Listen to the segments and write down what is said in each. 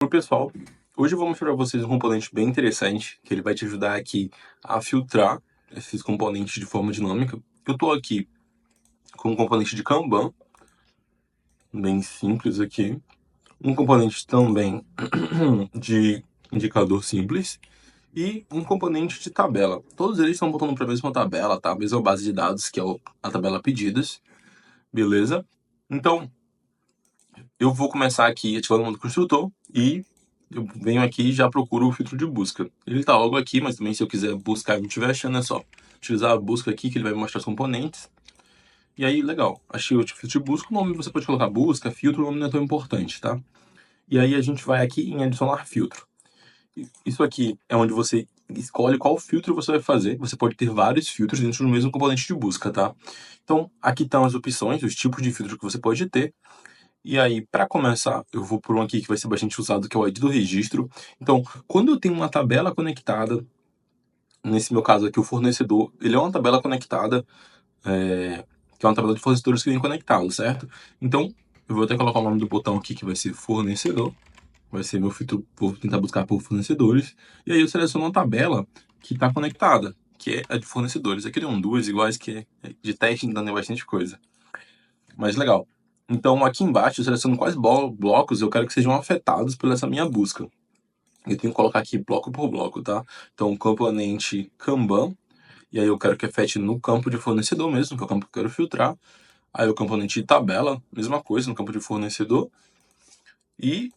Oi pessoal, hoje eu vou mostrar para vocês um componente bem interessante que ele vai te ajudar aqui a filtrar esses componentes de forma dinâmica. Eu estou aqui com um componente de Kanban, bem simples aqui, um componente também de indicador simples e um componente de tabela. Todos eles estão voltando para a mesma tabela, tá? A mesma base de dados, que é a tabela pedidas, beleza? Então, eu vou começar aqui ativando o modo construtor e eu venho aqui e já procuro o filtro de busca. Ele tá logo aqui, mas também se eu quiser buscar e não estiver achando, é só utilizar a busca aqui, que ele vai me mostrar os componentes. E aí, legal, achei o filtro de busca, o nome você pode colocar busca, filtro, o nome não é tão importante, tá? E aí a gente vai aqui em adicionar filtro. Isso aqui é onde você escolhe qual filtro você vai fazer. Você pode ter vários filtros dentro do mesmo componente de busca, tá? Então, aqui estão as opções, os tipos de filtro que você pode ter. E aí, para começar, eu vou por um aqui que vai ser bastante usado, que é o ID do registro. Então, quando eu tenho uma tabela conectada, nesse meu caso aqui, o fornecedor, ele é uma tabela conectada, que é uma tabela de fornecedores que vem conectado, certo? Então, eu vou até colocar o nome do botão aqui, que vai ser fornecedor. Vai ser meu filtro, vou tentar buscar por fornecedores. E aí eu seleciono uma tabela que está conectada, que é a de fornecedores. Aqui tem duas iguais, que é de teste, então é bastante coisa. Mas legal. Então, aqui embaixo, eu seleciono quais blocos eu quero que sejam afetados por essa minha busca. Eu tenho que colocar aqui bloco por bloco, tá? Então, componente Kanban, e aí eu quero que afete no campo de fornecedor mesmo, que é o campo que eu quero filtrar. Aí o componente tabela, mesma coisa, no campo de fornecedor. E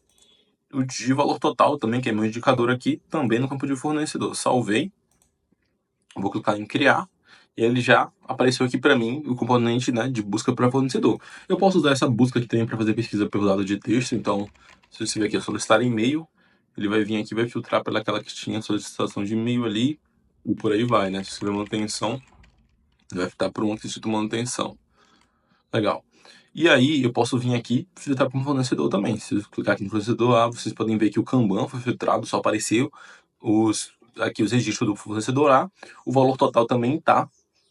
o de valor total também, que é meu indicador aqui, também no campo de fornecedor. Salvei, vou clicar em criar, e ele já apareceu aqui para mim o componente, né, de busca para fornecedor. Eu posso usar essa busca aqui também para fazer pesquisa pelo dado de texto, então se você ver aqui, solicitar e-mail, ele vai vir aqui e vai filtrar pelaquela que tinha solicitação de e-mail ali, e por aí vai, né? Se escrever manutenção, ele vai filtrar por um que escrito manutenção. Legal. E aí eu posso vir aqui e filtrar para um fornecedor também. Se eu clicar aqui no fornecedor, vocês podem ver que o Kanban foi filtrado, só apareceu aqui os registros do fornecedor A, o valor total também tá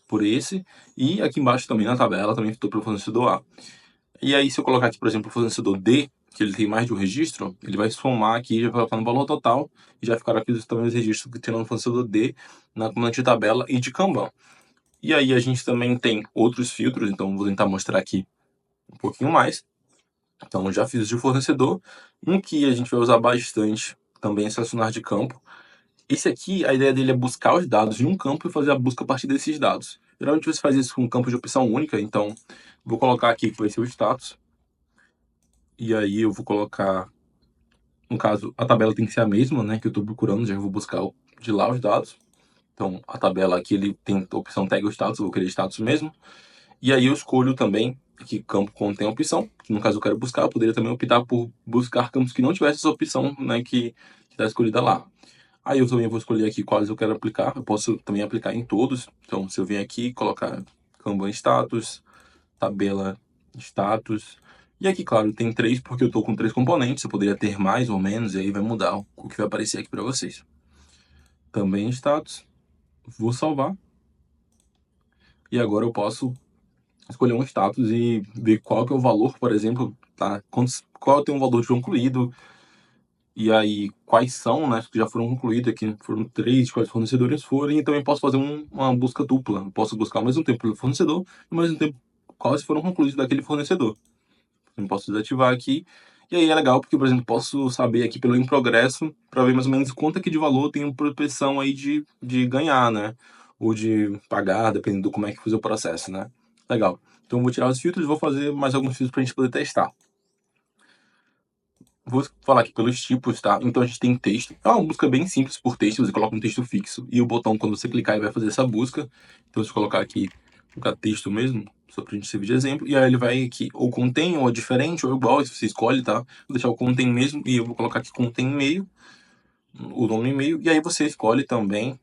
por esse, e aqui embaixo também na tabela também estou pelo fornecedor A. E aí se eu colocar aqui, por exemplo, o fornecedor D, que ele tem mais de um registro, ele vai somar aqui, já vai colocar no valor total, e já ficará aqui também os registros que tem no fornecedor D, na componente de tabela e de Kanban. E aí a gente também tem outros filtros, então vou tentar mostrar aqui um pouquinho mais. Então já fiz de fornecedor. Um que a gente vai usar bastante também é selecionar de campo. Esse aqui, a ideia dele é buscar os dados em um campo e fazer a busca a partir desses dados. Geralmente você faz isso com um campo de opção única, então vou colocar aqui que vai ser o status. E aí eu vou colocar, no caso, a tabela tem que ser a mesma, né, que eu estou procurando, já vou buscar de lá os dados. Então a tabela aqui ele tem a opção tag o status, eu vou querer status mesmo. E aí eu escolho também que campo contém a opção, que no caso eu quero buscar, eu poderia também optar por buscar campos que não tivessem essa opção, né, que está escolhida lá. Aí eu também vou escolher aqui quais eu quero aplicar, eu posso também aplicar em todos. Então se eu venho aqui colocar Kanban status, tabela status, e aqui claro tem três porque eu estou com três componentes, eu poderia ter mais ou menos, e aí vai mudar o que vai aparecer aqui para vocês. Também status, vou salvar, e agora eu posso escolher um status e ver qual que é o valor, por exemplo, tá? Qual tem um valor de concluído, e aí quais são, né, que já foram concluídos aqui, foram três, quais fornecedores forem, e também posso fazer uma busca dupla. Eu posso buscar ao mesmo tempo pelo fornecedor, e ao mesmo tempo quais foram concluídos daquele fornecedor. Eu posso desativar aqui, e aí é legal porque, por exemplo, posso saber aqui pelo em progresso, para ver mais ou menos quanto aqui de valor eu tenho propensão aí de ganhar, né? Ou de pagar, dependendo do como é que fiz o processo, né? Legal. Então eu vou tirar os filtros e vou fazer mais alguns filtros para a gente poder testar. Vou falar aqui pelos tipos, tá? Então a gente tem texto. É uma busca bem simples por texto, você coloca um texto fixo e o botão, quando você clicar, ele vai fazer essa busca. Então se eu colocar aqui, colocar texto mesmo, só pra gente servir de exemplo, e aí ele vai aqui, ou contém, ou é diferente, ou igual, isso você escolhe, tá? Vou deixar o contém mesmo, e eu vou colocar aqui contém e-mail, o nome e-mail, e aí você escolhe também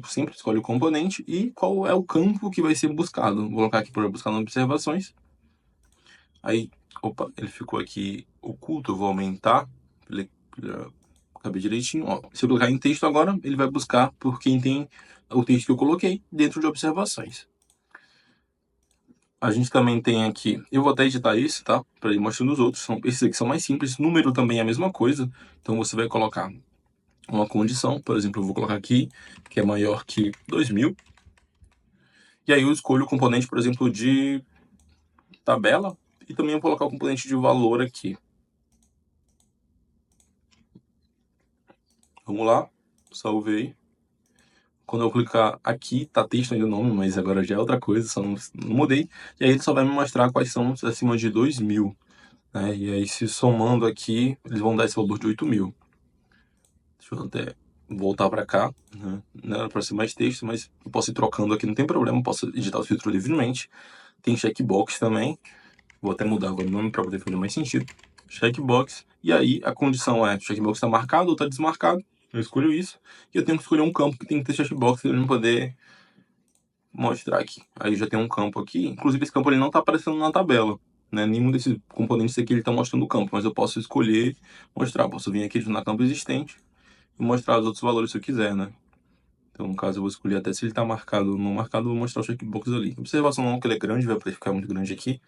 sempre escolhe o componente e qual é o campo que vai ser buscado. Vou colocar aqui para buscar nas observações. Aí, opa, ele ficou aqui oculto, eu vou aumentar, pra caber direitinho. Ó, se eu colocar em texto agora, ele vai buscar por quem tem o texto que eu coloquei dentro de observações. A gente também tem aqui, eu vou até editar esse, tá? Para ir mostrando os outros. Esses aqui são mais simples. Número também é a mesma coisa. Então você vai colocar uma condição, por exemplo, eu vou colocar aqui que é maior que 2000. E aí eu escolho o componente, por exemplo, de tabela e também vou colocar o componente de valor aqui. Vamos lá, salvei. Quando eu clicar aqui, tá texto ainda o nome, mas agora já é outra coisa, só não mudei. E aí ele só vai me mostrar quais são acima de 2000. Né? E aí se somando aqui, eles vão dar esse valor de 8000. Deixa eu até voltar para cá, né? Não era para ser mais texto, mas eu posso ir trocando aqui, não tem problema, posso editar o filtro livremente. Tem checkbox também, vou até mudar agora o nome para poder fazer mais sentido. Checkbox, e aí a condição é: o checkbox está marcado ou está desmarcado. Eu escolho isso, e eu tenho que escolher um campo que tem que ter checkbox para eu poder mostrar aqui. Aí já tem um campo aqui, inclusive esse campo ele não está aparecendo na tabela, né? Nenhum desses componentes aqui ele está mostrando o campo, mas eu posso escolher mostrar. Posso vir aqui na campo existente e mostrar os outros valores se eu quiser, né? Então, no caso, eu vou escolher até se ele está marcado ou não marcado, eu vou mostrar o checkbox ali. Observação não que ele é grande, vai ficar muito grande aqui.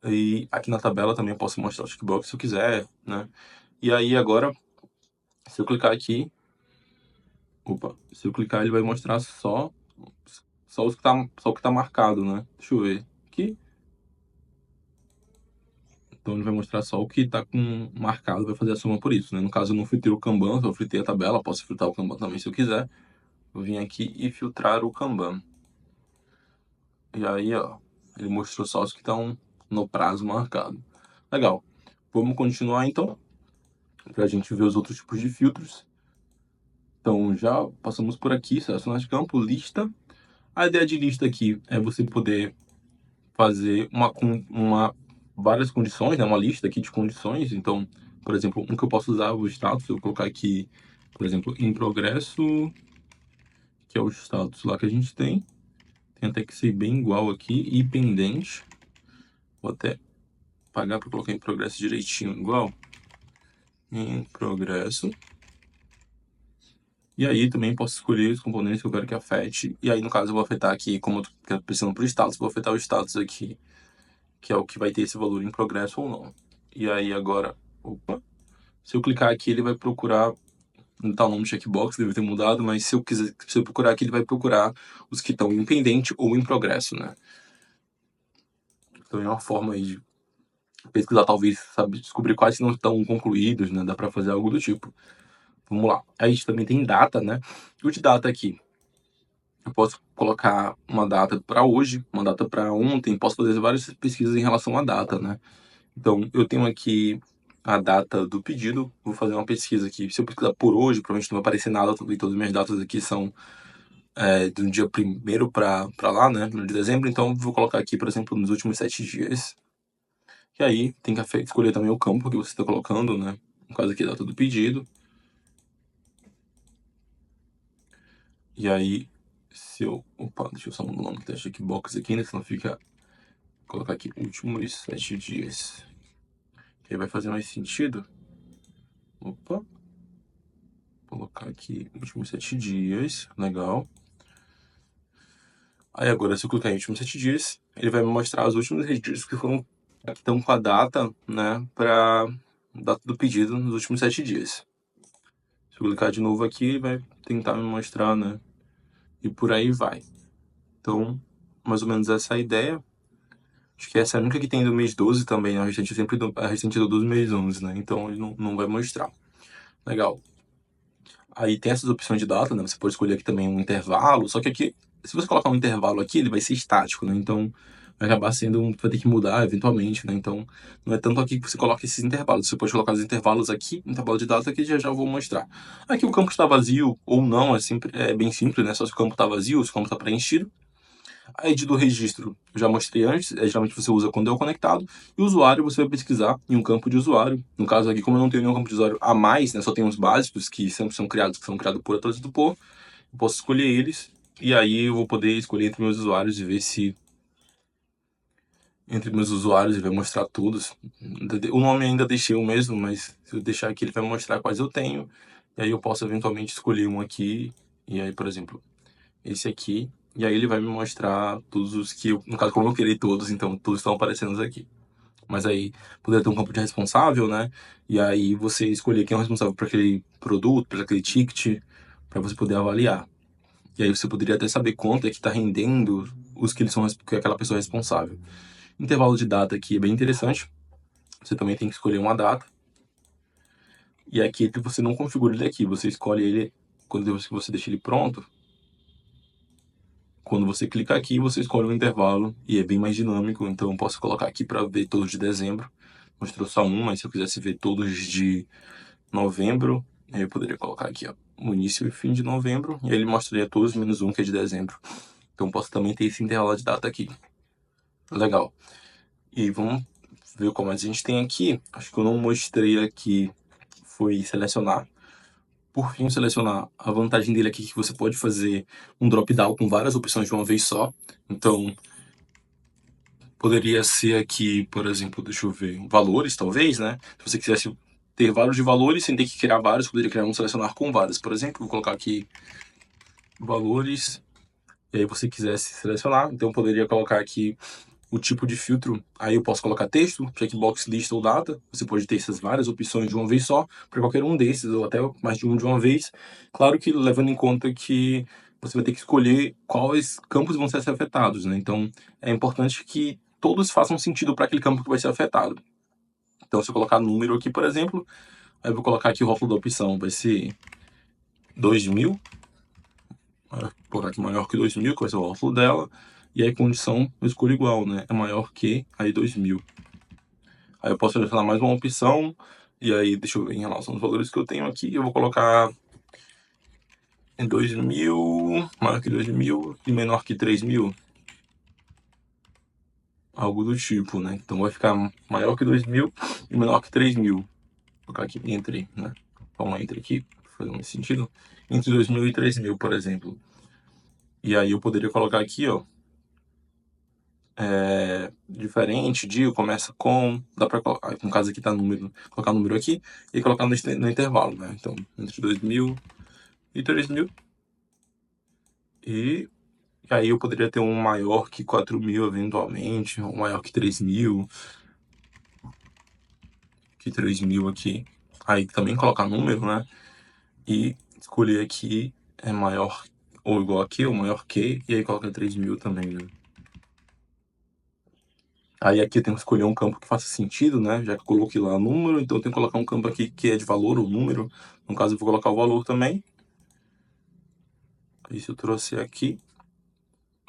E aqui na tabela também eu posso mostrar o checkbox se eu quiser, né? E aí agora, se eu clicar aqui, se eu clicar ele vai mostrar só o que tá marcado, né? Deixa eu ver aqui. Então ele vai mostrar só o que está com marcado, vai fazer a soma por isso, né? No caso eu não filtrei o Kanban, eu filtrei a tabela, posso filtrar o Kanban também se eu quiser. Vou vir aqui e filtrar o Kanban. E aí, ó, ele mostrou só os que estão no prazo marcado. Legal. Vamos continuar então, para a gente ver os outros tipos de filtros. Então já passamos por aqui, selecionar de campo, lista. A ideia de lista aqui é você poder fazer várias condições, né? Uma lista aqui de condições. Então, por exemplo, um que eu posso usar é o status, eu vou colocar aqui, por exemplo, em progresso, que é o status lá que a gente tem. Tem até que ser bem igual aqui, e pendente. Vou até pagar para colocar em progresso direitinho, igual. Em progresso. E aí também posso escolher os componentes que eu quero que afete. E aí, no caso, eu vou afetar aqui, como eu tô precisando para o status, vou afetar o status aqui, que é o que vai ter esse valor em progresso ou não. E aí agora, se eu clicar aqui, ele vai procurar, não tá o nome do checkbox, deve ter mudado, mas se eu procurar aqui, ele vai procurar os que estão em pendente ou em progresso, né? Então é uma forma aí de pesquisar, talvez, sabe, descobrir quais não estão concluídos, né? Dá para fazer algo do tipo. Vamos lá. Aí a gente também tem data, né? O de data aqui, eu posso colocar uma data para hoje, uma data para ontem, posso fazer várias pesquisas em relação à data, né? Então, eu tenho aqui a data do pedido, vou fazer uma pesquisa aqui. Se eu pesquisar por hoje, provavelmente não vai aparecer nada, todas as minhas datas aqui são do dia 1º para lá, né, no de dezembro, então vou colocar aqui, por exemplo, nos últimos 7 dias. E aí, tem que escolher também o campo que você está colocando, né, no caso aqui, a data do pedido. E aí, deixa eu só mudar o nome que tá checkbox aqui, né, senão fica... Vou colocar aqui, últimos 7 dias. Que aí vai fazer mais sentido. Vou colocar aqui, últimos 7 dias, legal. Aí agora, se eu clicar em últimos 7 dias, ele vai me mostrar os últimos registros que estão com a data, né, para data do pedido nos últimos 7 dias. Se eu clicar de novo aqui, ele vai tentar me mostrar, né, e por aí vai. Então, mais ou menos essa é a ideia. Acho que essa é a única que tem do mês 12 também, né? A restante sempre a restante do mês 11, né? Então ele não vai mostrar. Legal. Aí tem essas opções de data, né? Você pode escolher aqui também um intervalo, só que aqui, se você colocar um intervalo aqui, ele vai ser estático, né? Então vai acabar vai ter que mudar eventualmente, né? Então não é tanto aqui que você coloca esses intervalos. Você pode colocar os intervalos aqui, intervalo de data que já vou mostrar. Aqui o campo está vazio ou não, é bem simples, né? Só se o campo está vazio, se o campo está preenchido. A ID do registro, eu já mostrei antes, geralmente você usa quando é o conectado. E o usuário, você vai pesquisar em um campo de usuário. No caso aqui, como eu não tenho nenhum campo de usuário a mais, né, só tem os básicos que sempre são criados por atualização do Poa, eu posso escolher eles. E aí eu vou poder escolher entre meus usuários e ver se... Entre meus usuários, ele vai mostrar todos. O nome ainda deixei o mesmo, mas se eu deixar aqui, ele vai mostrar quais eu tenho. E aí eu posso eventualmente escolher um aqui. E aí, por exemplo, esse aqui E aí ele vai me mostrar todos os que, no caso, como eu criei todos, então todos estão aparecendo aqui. Mas aí poderia ter um campo de responsável, né? E aí você escolher quem é o responsável por aquele produto, por aquele ticket, para você poder avaliar. E aí você poderia até saber quanto é que está rendendo os que eles são que é aquela pessoa responsável. Intervalo de data aqui é bem interessante. Você também tem que escolher uma data. E aqui você não configura ele aqui, você escolhe ele quando você deixa ele pronto. Quando você clica aqui, você escolhe um intervalo e é bem mais dinâmico. Então eu posso colocar aqui para ver todos de dezembro. Mostrou só um, mas se eu quisesse ver todos de novembro, eu poderia colocar aqui, ó, o início e fim de novembro, e aí ele mostraria todos menos um que é de dezembro. Então posso também ter esse intervalo de data aqui. Legal. E vamos ver como a gente tem aqui. Acho que eu não mostrei aqui, foi selecionar. Por fim, selecionar. A vantagem dele aqui é que você pode fazer um drop-down com várias opções de uma vez só. Então, poderia ser aqui, por exemplo, deixa eu ver, valores, talvez, né? Se você quisesse ter vários de valores sem ter que criar vários, poderia criar um selecionar com vários. Por exemplo, vou colocar aqui valores, e aí você quisesse selecionar, então eu poderia colocar aqui o tipo de filtro, aí eu posso colocar texto, checkbox, lista ou data, você pode ter essas várias opções de uma vez só, para qualquer um desses, ou até mais de um de uma vez, claro que levando em conta que você vai ter que escolher quais campos vão ser afetados, né? Então é importante que todos façam sentido para aquele campo que vai ser afetado. Então se eu colocar número aqui, por exemplo, aí eu vou colocar aqui o rótulo da opção, vai ser 2000, vou colocar aqui maior que 2000, que vai ser o rótulo dela, e aí condição eu escolho igual, né? É maior que, aí 2000. Aí eu posso selecionar mais uma opção, e aí deixa eu ver em relação aos valores que eu tenho aqui, eu vou colocar em 2000, maior que 2000 e menor que 3000. Algo do tipo, né? Então vai ficar maior que 2000 e menor que 3000. Vou colocar aqui entre, né? Vamos entre aqui, fazendo esse sentido. Entre 2000 e 3000, por exemplo. E aí eu poderia colocar aqui, ó, diferente, dia começa com, dá pra colocar, no caso aqui tá número, colocar o número aqui e colocar no intervalo, né? Então, entre 2000 e 3000. E aí eu poderia ter um maior que 4000 eventualmente, um maior que 3000, que 3000 aqui. Aí também colocar número, né? E escolher aqui é maior ou igual aqui, ou maior que, e aí coloca 3000 também, né? Aí aqui eu tenho que escolher um campo que faça sentido, né? Já que eu coloquei lá número, então eu tenho que colocar um campo aqui que é de valor ou número. No caso eu vou colocar o valor também. Isso eu trouxe aqui.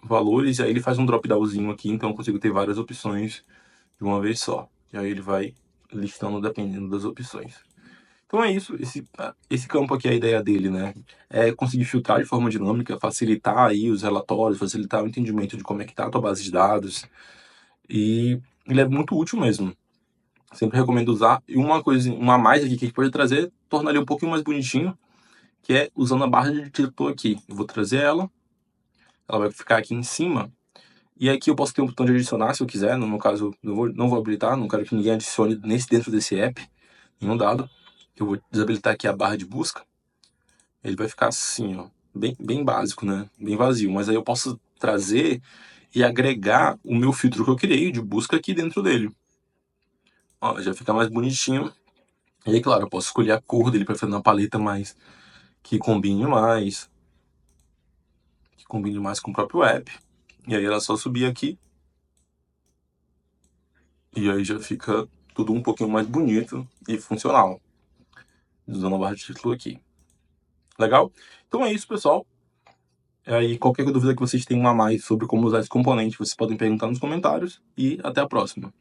Valores, e aí ele faz um drop-downzinho aqui, então eu consigo ter várias opções de uma vez só. E aí ele vai listando dependendo das opções. Então é isso, esse campo aqui é a ideia dele, né? É conseguir filtrar de forma dinâmica, facilitar aí os relatórios, facilitar o entendimento de como é que tá a tua base de dados. E ele é muito útil mesmo. Sempre recomendo usar. E uma coisa, uma a mais aqui que a gente pode trazer, tornar ele um pouquinho mais bonitinho, que é usando a barra de título aqui. Eu vou trazer ela vai ficar aqui em cima. E aqui eu posso ter um botão de adicionar se eu quiser. No meu caso, eu não vou habilitar, não quero que ninguém adicione dentro desse app, nenhum dado. Eu vou desabilitar aqui a barra de busca. Ele vai ficar assim, ó, bem básico, né? Bem vazio. Mas aí eu posso trazer e agregar o meu filtro que eu criei de busca aqui dentro dele. Ó, já fica mais bonitinho. E aí, claro, eu posso escolher a cor dele para fazer uma paleta mais que combine mais, com o próprio app. E aí era só subir aqui. E aí já fica tudo um pouquinho mais bonito e funcional. Usando a barra de título aqui. Legal? Então é isso, pessoal. Aí qualquer dúvida que vocês tenham a mais sobre como usar esse componente, vocês podem perguntar nos comentários. E até a próxima.